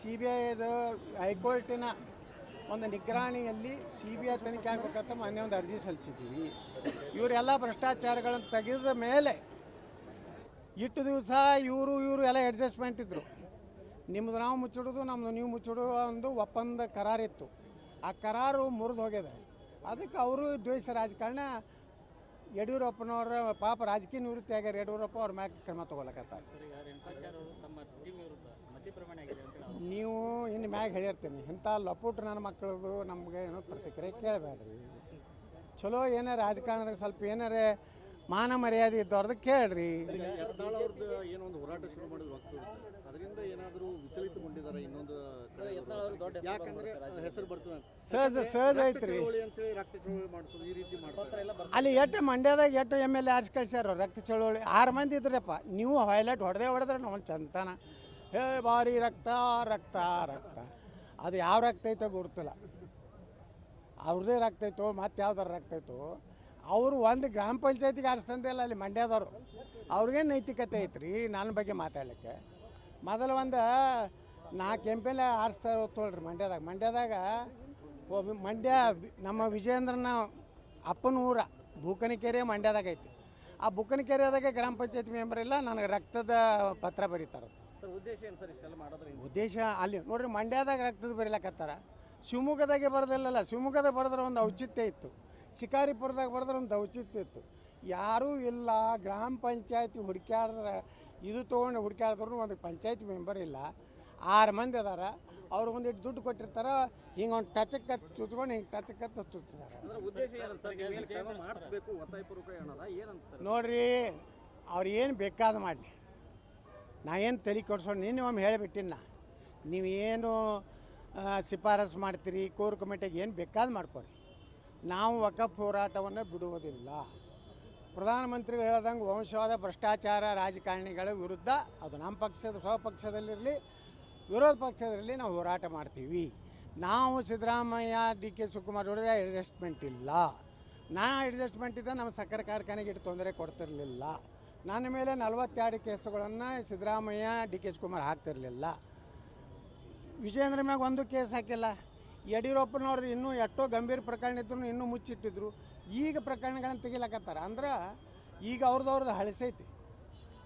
CBIದು ಹೈಕೋರ್ಟಿನ ಒಂದು ನಿಗ್ರಹಣೆಯಲ್ಲಿ CBI ತನಿಖೆ ಆಗಬೇಕಂತ ಮೊನ್ನೆ ಒಂದು ಅರ್ಜಿ ಸಲ್ಲಿಸಿದ್ದೀವಿ. ಇವರೆಲ್ಲ ಭ್ರಷ್ಟಾಚಾರಗಳನ್ನು ತೆಗೆದ ಮೇಲೆ ಇಟ್ಟು ದಿವಸ ಇವರು ಎಲ್ಲ ಅಡ್ಜಸ್ಟ್ಮೆಂಟ್ ಇದ್ದರು. ನಿಮ್ಮದು ನಾವು ಮುಚ್ಚಿಡೋದು, ನಮ್ಮದು ನೀವು ಮುಚ್ಚಿಡೋದು ಒಂದು ಒಪ್ಪಂದ ಕರಾರಿತ್ತು. ಆ ಕರಾರು ಮುರಿದು ಹೋಗಿದೆ. ಅದಕ್ಕೆ ಅವರು ದ್ವೇಷ ರಾಜಕಾರಣ ಯಡಿಯೂರಪ್ಪನವರ ಪಾಪ ರಾಜಕೀಯ ನಿವೃತ್ತಿ ಆಗ್ಯಾರ. ಯಡಿಯೂರಪ್ಪ ಅವ್ರ ಮ್ಯಾಗ ಕ್ರಮ ತೊಗೊಳಕತ್ತಾರೆ. ನೀವು ಇನ್ನು ಮ್ಯಾಗ ಹೇಳಿರ್ತೀನಿ, ಇಂಥ ಲಪುಟ್ ನನ್ನ ಮಕ್ಕಳದು ನಮಗೆ ಏನೋ ಪ್ರತಿಕ್ರಿಯೆ ಕೇಳಬೇಡ್ರಿ. ಚಲೋ ಏನಾರ ರಾಜಕಾರಣದಾಗ ಸ್ವಲ್ಪ ಏನಾರೇ ಮಾನ ಮರ್ಯಾದೆ ಇದ್ದವ್ರದ್ದು ಕೇಳ್ರಿ. ಏನೋ ಒಂದು ಹೋರಾಟ ಶುರು ಮಾಡಿದ್ರು ಅದರಿಂದ ಏನಾದರೂ ವಿಚಲಿತಗೊಂಡಿದ್ದಾರೆ. ಇನ್ನೊಂದು ಯಾಕಂದ್ರೆ ಹೆಸರು ಬರ್ತದೆ ಸಹಜ ಐತ್ರಿ. ಈ ರೀತಿ ಮಾಡ್ತಾರೆ. ಅಲ್ಲಿ ಎಷ್ಟು ಮಂಡ್ಯದಾಗ ಎಷ್ಟು MLA ಆರಿಸಿ ಕಳ್ಸ್ಯಾರ ರಕ್ತ ಚಳವಳಿ 6 ಮಂದಿ ಇದ್ರಪ್ಪ. ನೀವು ಹೈಲೈಟ್ ಹೊಡೆದ್ರೆ ನಾವು ಚಂತನ ಹೇ ಭಾರಿ ರಕ್ತ ರಕ್ತ ರಕ್ತ. ಅದು ಯಾವ ರಕ್ತ ಐತೋ ಗೊತ್ತಿಲ್ಲ. ಅವ್ರದ್ದೇ ರಕ್ತ ಐತೋ ಮತ್ತು ಯಾವ್ದಾರು ರಕ್ತ ಐತೋ. ಅವರು ಒಂದು ಗ್ರಾಮ ಪಂಚಾಯತಿಗೆ ಆರಿಸ್ತಂದಿಲ್ಲ ಅಲ್ಲಿ ಮಂಡ್ಯದವರು. ಅವ್ರಿಗೇನು ನೈತಿಕತೆ ಐತ್ರಿ ನನ್ನ ಬಗ್ಗೆ ಮಾತಾಡಲಿಕ್ಕೆ? ಮೊದಲು ಒಂದು 4 MLA ಆರಿಸ್ತಾ ತೋಳ್ರಿ ಮಂಡ್ಯದಾಗ ಮಂಡ್ಯ ನಮ್ಮ ವಿಜಯೇಂದ್ರನ ಅಪ್ಪನ ಊರ ಬೂಕನಕೆರೆ ಮಂಡ್ಯದಾಗ ಐತಿ. ಆ ಬೂಕನಕೆರೆದಾಗ ಗ್ರಾಮ ಪಂಚಾಯತಿ ಮೆಂಬರ್ ಇಲ್ಲ, ನನಗೆ ರಕ್ತದ ಪತ್ರ ಬರೀತಾರೆ. ಉದ್ದೇಶ ಅಲ್ಲಿ ನೋಡ್ರಿ, ಮಂಡ್ಯದಾಗ ರಕ್ತದ ಬರೀಲಕತ್ತಾರ. ಶಿವಮೊಗ್ಗದಾಗೆ ಬರೋದಿಲ್ಲಲ್ಲ. ಶಿವಮೊಗ್ಗದಾಗ ಬರೆದ್ರೆ ಒಂದು ಔಚಿತ್ಯ ಇತ್ತು, ಶಿಕಾರಿಪುರದಾಗ ಬರೆದ್ರೆ ಒಂದು ಔಚಿತ್ಯ ಇತ್ತು. ಯಾರೂ ಇಲ್ಲ. ಗ್ರಾಮ ಪಂಚಾಯತಿ ಹುಡುಕ್ಯಾಡಿದ್ರೆ ಇದು ತೊಗೊಂಡು ಹುಡುಕ್ಯಾಡಿದ್ರು ಒಂದು ಪಂಚಾಯತಿ ಮೆಂಬರ್ ಇಲ್ಲ. 6 ಮಂದಿ ಅದಾರ. ಅವ್ರಿಗೆ ಒಂದಿಟ್ಟು ದುಡ್ಡು ಕೊಟ್ಟಿರ್ತಾರೆ. ಹಿಂಗೆ ಒಂದು ಟಚಕ್ಕೆ ಚುಚ್ಕೊಂಡು ಹಿಂಗೆ ಟಚಕ್ಕೆ ತುತ್ತಿದ್ದಾರೆ. ನೋಡ್ರಿ, ಅವ್ರು ಏನು ಬೇಕಾದ ಮಾಡಲಿ, ನಾ ಏನು ತಲೆ ಕೊಡ್ಸೋಣ. ನಿನ್ನೆ ಒಮ್ಮೆ ಹೇಳಿಬಿಟ್ಟಿನ, ನೀವೇನು ಶಿಫಾರಸು ಮಾಡ್ತೀರಿ ಕೋರ್ ಕಮಿಟಿಗೆ ಏನು ಬೇಕಾದ ಮಾಡ್ಕೊರಿ. ನಾವು ವಕಫ್ ಹೋರಾಟವನ್ನು ಬಿಡುವುದಿಲ್ಲ. ಪ್ರಧಾನಮಂತ್ರಿಗಳು ಹೇಳ್ದಂಗೆ ವಂಶವಾದ ಭ್ರಷ್ಟಾಚಾರ ರಾಜಕಾರಣಿಗಳ ವಿರುದ್ಧ, ಅದು ನಮ್ಮ ಪಕ್ಷದ ಸ್ವಪಕ್ಷದಲ್ಲಿರಲಿ ವಿರೋಧ ಪಕ್ಷದಲ್ಲಿರಲಿ, ನಾವು ಹೋರಾಟ ಮಾಡ್ತೀವಿ. ನಾವು ಸಿದ್ದರಾಮಯ್ಯ DK ಶಿವಕುಮಾರ್ ಅವರಿಗೆ ಅಡ್ಜಸ್ಟ್ಮೆಂಟ್ ಇಲ್ಲ. ಅಡ್ಜಸ್ಟ್ಮೆಂಟ್ ಇದ್ದ ನಮ್ಮ ಸಕ್ಕರೆ ಕಾರ್ಖಾನೆಗೆ ಇಟ್ಟು ತೊಂದರೆ ಕೊಡ್ತಿರಲಿಲ್ಲ. ನನ್ನ ಮೇಲೆ 42 ಕೇಸುಗಳನ್ನು ಸಿದ್ದರಾಮಯ್ಯ DK ಶಿವಕುಮಾರ್ ಹಾಕ್ತಿರಲಿಲ್ಲ. ವಿಜಯೇಂದ್ರ ಮ್ಯಾಗ ಒಂದು ಕೇಸ್ ಹಾಕಿಲ್ಲ. ಯಡಿಯೂರಪ್ಪನವ್ರದ್ದು ಇನ್ನೂ ಎಷ್ಟೋ ಗಂಭೀರ ಪ್ರಕರಣ ಇದ್ರು ಇನ್ನೂ ಮುಚ್ಚಿಟ್ಟಿದ್ರು. ಈಗ ಪ್ರಕರಣಗಳನ್ನು ತೆಗಿಲಕತ್ತಾರ. ಅಂದ್ರೆ ಈಗ ಅವ್ರದ್ದು ಹಳಸೈತಿ.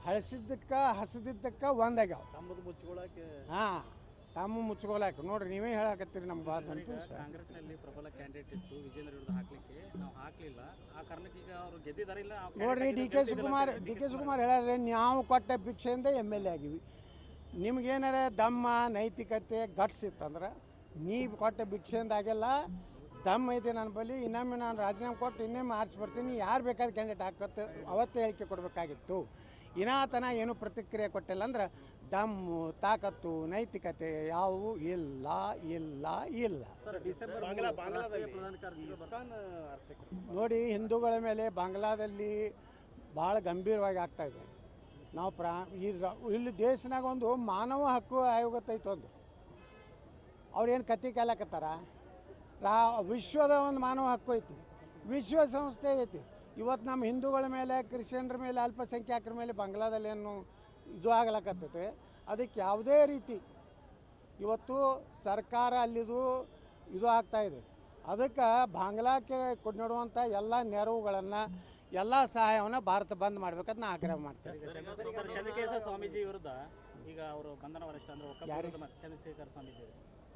ಹಳಸಿದ್ದಕ್ಕೆ ಹಸದಿದ್ದಕ್ಕೆ ಒಂದಾಗ್ಯಾವ. ತಮ್ಮ ಮುಚ್ಕೊಳಕ್ಕೆ ನೋಡ್ರಿ, ನೀವೇ ಹೇಳಕತ್ತೀರಿ. ನಮ್ಗೆ ಭಾಳ ಸಂತೋಷ. ಕಾಂಗ್ರೆಸ್ನಲ್ಲಿ ಪ್ರಬಲ ಕ್ಯಾಂಡಿಡೇಟ್ ಇತ್ತು ವಿಜೇಂದ್ರ ವಿರುದ್ಧ ಹಾಕ್ಲಿಕ್ಕೆ, ನಾವು ಹಾಕಲಿಲ್ಲ. ಆ ಕಾರಣಕ್ಕೆ ಈಗ ಅವರು ಗೆದ್ದಿದ್ದಾರಿಲ್ಲ. ನೋಡ್ರಿ, DK ಶಿವಕುಮಾರ್ ಹೇಳ್ಯಾರ, ನಾವು ಕೊಟ್ಟ ಭಿಕ್ಷೆಯಿಂದ MLA ಆಗಿವಿ. ನಿಮ್ಗೇನಾರ ದಮ್ಮ ನೈತಿಕತೆ ಗಟ್ಸ್ ಇತ್ತಂದ್ರೆ ನೀವು ಕೊಟ್ಟ ಭಿಕ್ಷೆಯಿಂದ ಆಗಿಲ್ಲ. ದಮ್ ಐತೆ ನನ್ನ ಬಳಿ. ಇನ್ನೊಮ್ಮೆ ನಾನು ರಾಜೀನಾಮೆ ಕೊಟ್ಟು ಇನ್ನೊಮ್ಮೆ ಆರಿಸಿ ಬರ್ತೀನಿ. ಯಾರು ಬೇಕಾದ ಕ್ಯಾಂಡಿಡೇಟ್ ಹಾಕತ್ತೆ ಅವತ್ತೇ ಹೇಳಿಕೆ ಕೊಡಬೇಕಾಗಿತ್ತು. ಇನ್ನಾತನ ಏನು ಪ್ರತಿಕ್ರಿಯೆ ಕೊಟ್ಟಿಲ್ಲ ಅಂದ್ರೆ ದಮ್ಮು ತಾಕತ್ತು ನೈತಿಕತೆ ಯಾವುವು ಇಲ್ಲ ಇಲ್ಲ ಇಲ್ಲ. ನೋಡಿ, ಹಿಂದೂಗಳ ಮೇಲೆ ಬಾಂಗ್ಲಾದಲ್ಲಿ ಭಾಳ ಗಂಭೀರವಾಗಿ ಆಗ್ತಾಯಿದೆ. ನಾವು ಇಲ್ಲಿ ದೇಶನಾಗ ಒಂದು ಮಾನವ ಹಕ್ಕು ಆಯೋಗ ಐತೆ. ಒಂದು ಅವ್ರೇನು ಕತ್ತಿ ಕಾಲಕತ್ತಾರ. ವಿಶ್ವದ ಒಂದು ಮಾನವ ಹಕ್ಕು ಐತಿ, ವಿಶ್ವಸಂಸ್ಥೆ ಐತಿ. ಇವತ್ತು ನಮ್ಮ ಹಿಂದೂಗಳ ಮೇಲೆ, ಕ್ರಿಶ್ಚಿಯನ್ರ ಮೇಲೆ, ಅಲ್ಪಸಂಖ್ಯಾತರ ಮೇಲೆ ಬಾಂಗ್ಲಾದಲ್ಲಿ ಏನು ಇದು ಆಗ್ಲಕತ್ತೈತೆ. ಅದಕ್ಕೆ ಯಾವುದೇ ರೀತಿ ಇವತ್ತು ಸರ್ಕಾರ ಅಲ್ಲಿದು ಇದು ಆಗ್ತಾಯಿದೆ. ಅದಕ್ಕೆ ಬಾಂಗ್ಲಾಕ್ಕೆ ಕೊಡುವಂಥ ಎಲ್ಲ ನೆರವುಗಳನ್ನು, ಎಲ್ಲ ಸಹಾಯವನ್ನು ಭಾರತ ಬಂದ್ ಮಾಡ್ಬೇಕಂತ ನಾ ಆಗ್ರಹ ಮಾಡ್ತೇನೆ. ಚಂದ್ರಶೇಖರ ಸ್ವಾಮೀಜಿ ವಿರುದ್ಧ ಈಗ ಅವರು ಬಂಧನ ವರಿಷ್ಠ ಅಂದ್ರೆ ಚಂದ್ರಶೇಖರ ಸ್ವಾಮೀಜಿ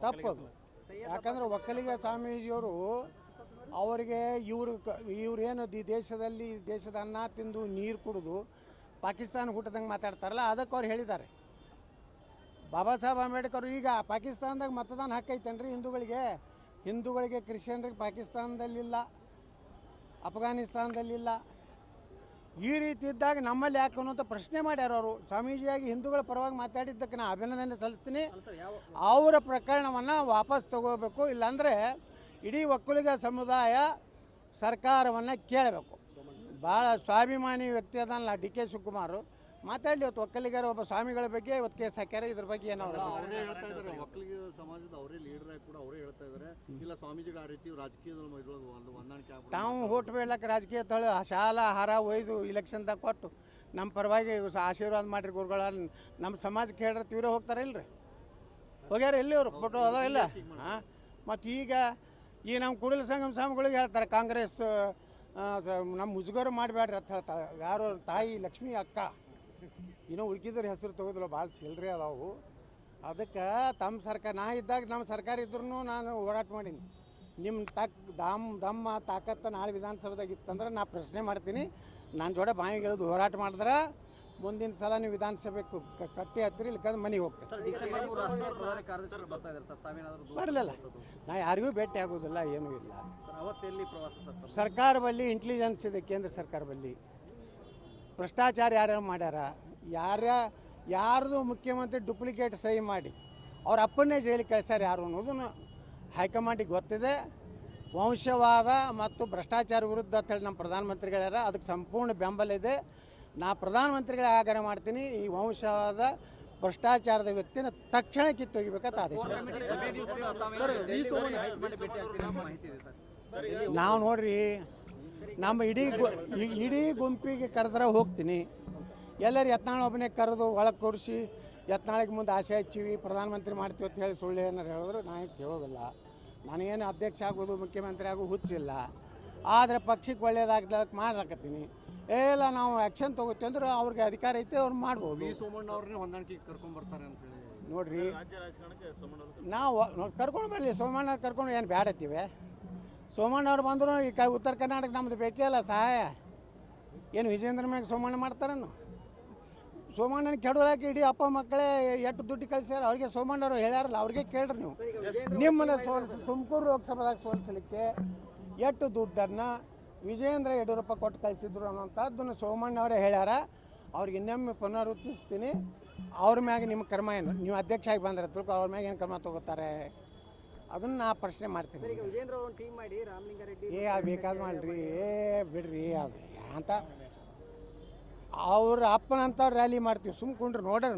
ತಪ್ಪದು. ಯಾಕಂದ್ರೆ ಒಕ್ಕಲಿಗ ಸ್ವಾಮೀಜಿಯವರು ಅವರಿಗೆ ಇವ್ರೇನು ದೇಶದ ಅನ್ನ ತಿಂದು ನೀರು ಕುಡಿದು ಪಾಕಿಸ್ತಾನ ಹುಟ್ಟದಂಗೆ ಮಾತಾಡ್ತಾರಲ್ಲ, ಅದಕ್ಕೆ ಅವ್ರು ಹೇಳಿದ್ದಾರೆ. ಬಾಬಾ ಸಾಹೇಬ್ ಅಂಬೇಡ್ಕರ್ ಈಗ ಪಾಕಿಸ್ತಾನದಾಗ ಮತದಾನ ಹಾಕೈತೇನ್ರಿ ಹಿಂದೂಗಳಿಗೆ ಕ್ರಿಶ್ಚಿಯನ್ರಿಗೆ ಪಾಕಿಸ್ತಾನದಲ್ಲಿಲ್ಲ, ಅಫ್ಘಾನಿಸ್ತಾನದಲ್ಲಿಲ್ಲ. ಈ ರೀತಿ ಇದ್ದಾಗ ನಮ್ಮಲ್ಲಿ ಯಾಕೆ ಅನ್ನೋಂಥ ಪ್ರಶ್ನೆ ಮಾಡ್ಯಾರ ಅವರು. ಸ್ವಾಮೀಜಿಯಾಗಿ ಹಿಂದೂಗಳ ಪರವಾಗಿ ಮಾತಾಡಿದ್ದಕ್ಕೆ ನಾನು ಅಭಿನಂದನೆ ಸಲ್ಲಿಸ್ತೀನಿ. ಅವರ ಪ್ರಕರಣವನ್ನು ವಾಪಸ್ ತಗೋಬೇಕು. ಇಲ್ಲಾಂದರೆ ಇಡೀ ಒಕ್ಕಲಿಗ ಸಮುದಾಯ ಸರ್ಕಾರವನ್ನು ಕೇಳಬೇಕು. ಭಾಳ ಸ್ವಾಭಿಮಾನಿ ವ್ಯಕ್ತಿ ಅದಲ್ಲ DK ಶಿವಕುಮಾರ್. ಮಾತಾಡಲಿ. ಇವತ್ತು ಒಕ್ಕಲಿಗರ ಒಬ್ಬ ಸ್ವಾಮಿಗಳ ಬಗ್ಗೆ ಇವತ್ತು ಕೇಸ್ ಹಾಕ್ಯಾರ. ಇದ್ರ ಬಗ್ಗೆ ಏನೋ ಒಕ್ಕಲಿಗ ಸಮಾಜದ ಅವರೇ ಲೀಡರ್ ಆಗಿ ಕೂಡ ಅವರೇ ಹೇಳ್ತಾ ಇದ್ದಾರೆ, ಇಲ್ಲ ಸ್ವಾಮೀಜಿಗಳ ಆ ರೀತಿ ರಾಜಕೀಯದಲ್ಲಿ ಒಂದು ಹೊಂದಾಣಿಕೆ ತಾವು ಓಟ್ ಬೀಳಕ್ಕೆ ರಾಜಕೀಯ ತಳಿ ಶಾಲಾ ಹಾರ ಒಯ್ದು ಇಲೆಕ್ಷನ್ದಾಗ ಕೊಟ್ಟು ನಮ್ಮ ಪರವಾಗಿ ಆಶೀರ್ವಾದ ಮಾಡಿರಿ ಗುರುಗಳ ನಮ್ಮ ಸಮಾಜಕ್ಕೆ ಹೇಳ್ರಿ ತೀವ್ರ ಹೋಗ್ತಾರೆ ಇಲ್ರಿ. ಹೋಗ್ಯಾರ ಎಲ್ಲಿ ಅವರು ಫೋಟೋ ಅದಾವ ಇಲ್ಲ ಹಾಂ ಮತ್ತು ಈಗ ಈ ನಮ್ಮ ಕೂಡಲ ಸಂಗಮ ಸ್ವಾಮಿಗಳಿಗೆ ಹೇಳ್ತಾರೆ ಕಾಂಗ್ರೆಸ್ ನಮ್ಮ ಮುಜುಗರ ಮಾಡಬೇಡ್ರಿ ಅಂತ ಹೇಳ್ತಾರೆ ಯಾರು ತಾಯಿ ಲಕ್ಷ್ಮೀ ಅಕ್ಕ ಇನ್ನೂ ಉಳ್ಕಿದ್ರ ಹೆಸರು ತೆಗೆದಿಲ್ಲ ಭಾಳ ಚಿಲ್ಲರೆ ಅದಾವು ಅದಕ್ಕೆ ತಮ್ಮ ಸರ್ಕಾರ ನಾ ಇದ್ದಾಗ ನಮ್ಮ ಸರ್ಕಾರ ಇದ್ರೂ ನಾನು ಹೋರಾಟ ಮಾಡೀನಿ ನಿಮ್ಮ ದಮ್ಮ ತಾಕತ್ತು ನಾಳೆ ವಿಧಾನಸಭೆದಾಗ ಇತ್ತಂದ್ರೆ ನಾ ಪ್ರಶ್ನೆ ಮಾಡ್ತೀನಿ ನನ್ನ ಜೋಡೆ ಬಾಯಿಗೆ ಇಳಿದು ಹೋರಾಟ ಮಾಡಿದ್ರೆ ಮುಂದಿನ ಸಲ ನೀವು ವಿಧಾನಸಭೆಗೆ ಕತ್ತಿ ಹತ್ತಿರ ಇಲ್ಲಕಂದ್ರೆ ಮನೆಗೆ ಹೋಗ್ತಾರೆ ಬರಲಿಲ್ಲ ನಾ ಯಾರಿಗೂ ಭೇಟಿ ಆಗೋದಿಲ್ಲ ಏನೂ ಇಲ್ಲ ಸರ್ಕಾರ ಬಲ್ಲಿ ಇಂಟೆಲಿಜೆನ್ಸ್ ಇದೆ ಕೇಂದ್ರ ಸರ್ಕಾರ ಬಲ್ಲಿ ಭ್ರಷ್ಟಾಚಾರ ಯಾರ್ಯಾರು ಮಾಡ್ಯಾರ ಯಾರ್ದು ಮುಖ್ಯಮಂತ್ರಿ ಡುಪ್ಲಿಕೇಟ್ ಸಹಿ ಮಾಡಿ ಅವ್ರ ಅಪ್ಪನ್ನೇ ಜೈಲಿಗೆ ಕಳಿಸ್ಯಾರ ಯಾರು ಅನ್ನೋದನ್ನು ಹೈಕಮಾಂಡಿಗೆ ಗೊತ್ತಿದೆ ವಂಶವಾದ ಮತ್ತು ಭ್ರಷ್ಟಾಚಾರ ವಿರುದ್ಧ ಅಂತೇಳಿ ನಮ್ಮ ಪ್ರಧಾನಮಂತ್ರಿಗಳ್ಯಾರ ಅದಕ್ಕೆ ಸಂಪೂರ್ಣ ಬೆಂಬಲ ಇದೆ ನಾ ಪ್ರಧಾನಮಂತ್ರಿಗಳ ಆಗ್ರಹ ಮಾಡ್ತೀನಿ ಈ ವಂಶವಾದ ಭ್ರಷ್ಟಾಚಾರದ ವ್ಯಕ್ತಿನ ತಕ್ಷಣ ಕಿತ್ತೊಗಿಬೇಕಂತ ಆದೇಶ ನಾವು ನೋಡ್ರಿ ನಮ್ಮ ಇಡೀ ಗುಂಪಿಗೆ ಕರೆದ್ರೆ ಹೋಗ್ತೀನಿ ಎಲ್ಲರೂ ಯತ್ನಾಳ್ ಒಬ್ಬನೇ ಕರೆದು ಒಳಗೆ ಕೂರಿಸಿ ಯತ್ನಾಳಿಗೆ ಮುಂದೆ ಆಸೆ ಹಚ್ಚಿವಿ ಪ್ರಧಾನಮಂತ್ರಿ ಮಾಡ್ತೀವಿ ಅಂತ ಹೇಳಿ ಸುಳ್ಳು ಏನಾರು ಹೇಳಿದ್ರು ನಾನು ಕೇಳೋದಿಲ್ಲ ನನಗೇನು ಅಧ್ಯಕ್ಷ ಆಗೋದು ಮುಖ್ಯಮಂತ್ರಿ ಆಗೋದು ಹುಚ್ಚಿಲ್ಲ ಆದರೆ ಪಕ್ಷಕ್ಕೆ ಒಳ್ಳೇದಾಗ್ದಕ್ಕೆ ಮಾಡ್ಲಾಕತ್ತೀನಿ ಇಲ್ಲ ನಾವು ಆ್ಯಕ್ಷನ್ ತೊಗೋತೀವಿ ಅಂದ್ರೆ ಅವ್ರಿಗೆ ಅಧಿಕಾರ ಐತೆ ಅವ್ರು ಮಾಡ್ಬೋದು ಸೋಮಣ್ಣ ಅವ್ರನ್ನೇ ಹೊಂದಾಣಿಕೆ ಕರ್ಕೊಂಡ್ಬರ್ತಾರೆ ಅಂತ ಹೇಳಿ ನೋಡ್ರಿ ನಾವು ಕರ್ಕೊಂಡು ಬರಲಿ ಸೋಮಣ್ಣವ್ರು ಕರ್ಕೊಂಡು ಏನು ಬ್ಯಾಡತ್ತೀವಿ ಸೋಮಣ್ಣವ್ರು ಬಂದರು ಈ ಉತ್ತರ ಕರ್ನಾಟಕ ನಮ್ದು ಬೇಕೇ ಅಲ್ಲ ಸಹಾಯ ಏನು ವಿಜೇಂದ್ರ ಮ್ಯಾಗ ಸೋಮಣ್ಣ ಮಾಡ್ತಾರೇನು ಸೋಮಣ್ಣನ ಕೆಡೋಲಾಕಿ ಇಡೀ ಅಪ್ಪ ಮಕ್ಕಳೇ ಎಷ್ಟು ದುಡ್ಡು ಕಳಿಸ್ಯಾರ ಅವ್ರಿಗೆ ಸೋಮಣ್ಣವ್ರು ಹೇಳ್ಯಾರಲ್ಲ ಅವ್ರಿಗೆ ಕೇಳ್ರಿ ನೀವು ನಿಮ್ಮನ್ನು ತುಮಕೂರು ಲೋಕಸಭಾದಾಗ ಸೋಲಿಸಲಿಕ್ಕೆ ಎಷ್ಟು ದುಡ್ಡನ್ನು ವಿಜೇಂದ್ರ ಯಡಿಯೂರಪ್ಪ ಕೊಟ್ಟು ಕಳಿಸಿದ್ರು ಅನ್ನೋಂಥದ್ದನ್ನು ಸೋಮಣ್ಣವರೇ ಹೇಳ್ಯಾರ ಅವ್ರಿಗೆ ಇನ್ನೊಮ್ಮೆ ಪುನರುಚ್ಚಿಸ್ತೀನಿ ಅವ್ರ ಮ್ಯಾಗ ನಿಮ್ಮ ಕರ್ಮ ಏನು ನೀವು ಅಧ್ಯಕ್ಷ ಆಗಿ ಬಂದ್ರೆ ತಿಳ್ಕೊ ಅವ್ರ ಮ್ಯಾಗ ಏನು ಕರ್ಮ ತೊಗೋತಾರೆ ಅದನ್ನು ನಾ ಪ್ರಶ್ನೆ ಮಾಡ್ತೀನಿ ಅದು ಬೇಕಾದ್ ಮಾಡ್ರಿ ಬಿಡ್ರಿ ಅದು ಅಂತ ಅವ್ರ ಅಪ್ಪನಂತ ರ್ಯಾಲಿ ಮಾಡ್ತೀವಿ ಸುಮ್ಕೊಂಡ್ರಿ ನೋಡ್ರಿ